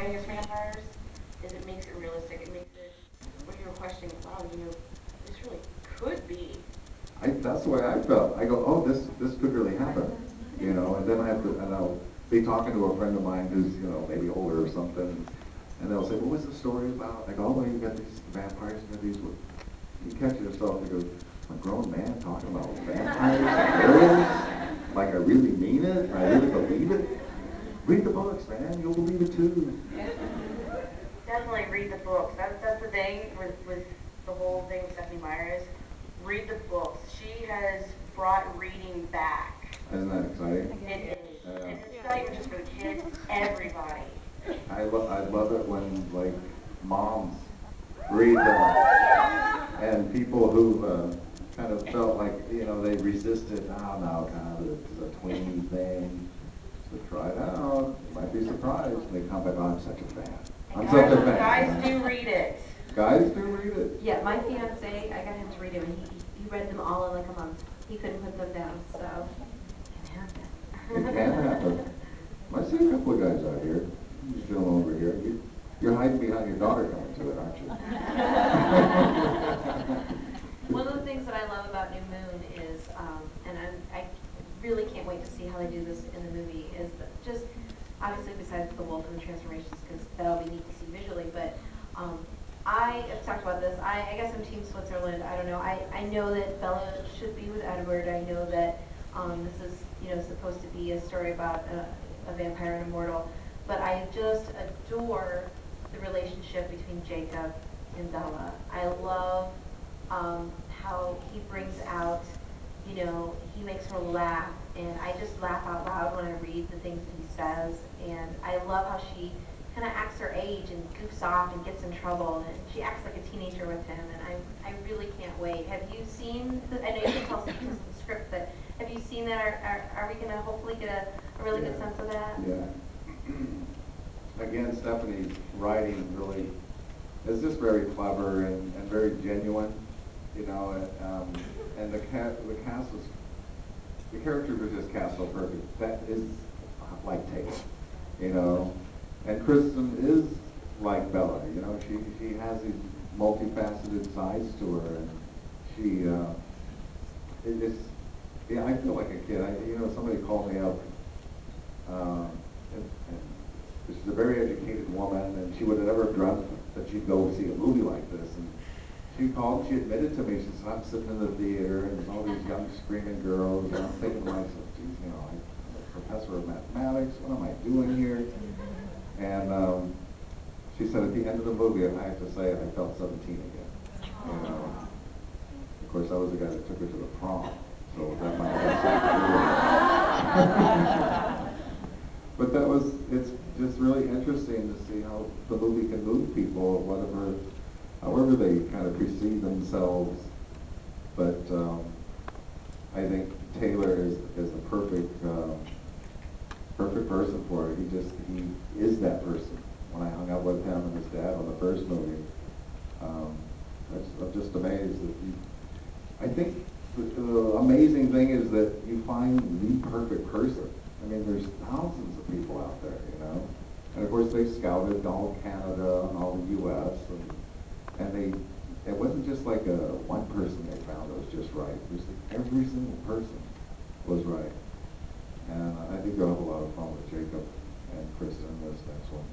writing as vampires is it makes it realistic. It makes it when you're questioning, wow, this really could be. That's the way I felt. I go, oh, this could really happen, and then and I'll be talking to a friend of mine who's, maybe older or something, and they'll say, what was the story about? I go, oh, well, you got these vampires, you got these, you catch yourself and go, a grown man talking about vampires, werewolves? Like I really mean it? I really believe it? Read the books, man, you'll believe it too. Definitely read the books. That's the thing with the whole thing with Stephanie Meyer is read the books. She has brought reading back. Isn't that exciting? It is. And it's not even just for the kids, it's everybody. I love it when, like, moms read and people who kind of felt like, they resisted, oh, no, God, it's a tweeny thing. So try it out. You might be surprised. And they come back, oh, I'm such a fan. I'm such a fan. Guys do read it. Guys do read it? Yeah, my fiance, I got him to read them, and he read them all in like a month. He couldn't put them down, so it It can happen. I see a couple of guys out here. You film over here. You're hiding behind your daughter coming to it, aren't you? One of the things that I love about New Moon is, and I really can't wait to see how they do this in the movie, is that just, obviously besides the wolf and the transformations, because that'll be neat to see visually, but I have talked about this. I guess I'm Team Switzerland. I don't know. I know that Bella should be with Edward. I know that this is, supposed to be a story about a vampire and immortal. But I just adore the relationship between Jacob and Bella. I love how he brings out, he makes her laugh, and I just laugh out loud when I read the things that he says. And I love how she kind of acts her age and goofs off and gets in trouble, and she acts like a teenager with him, and I really can't wait. Have you seen, I know you can tell us the script, but have you seen that? Are we going to hopefully get a really good sense of that? Yeah. Again, Stephanie's writing really is just very clever and very genuine, and the cast was, the characters were just cast so perfect. That is like taste, And Kristen is like Bella, she has these multifaceted sides to her, and she, I feel like a kid. Somebody called me up, and she's a very educated woman, and she would have never dreamt that she'd go see a movie like this. And she called, she admitted to me, she said, I'm sitting in the theater, and there's all these young screaming girls, and I'm thinking to myself, geez, I'm a professor of mathematics, what am I doing here? And she said at the end of the movie, I have to say, I felt 17 again. Of course, I was the guy that took her to the prom, so that might have But it's just really interesting to see how the movie can move people, however they kind of perceive themselves. But I think Taylor is the perfect person for it. He is that person. When I hung out with him and his dad on the first movie, I'm just amazed that I think the amazing thing is that you find the perfect person. I mean, there's thousands of people out there, and of course they scouted all Canada and all the U.S. and it wasn't just like one person they found that was just right. It was like every single person was right. And I think you'll have a lot of fun with Jacob and Kristen in this next one.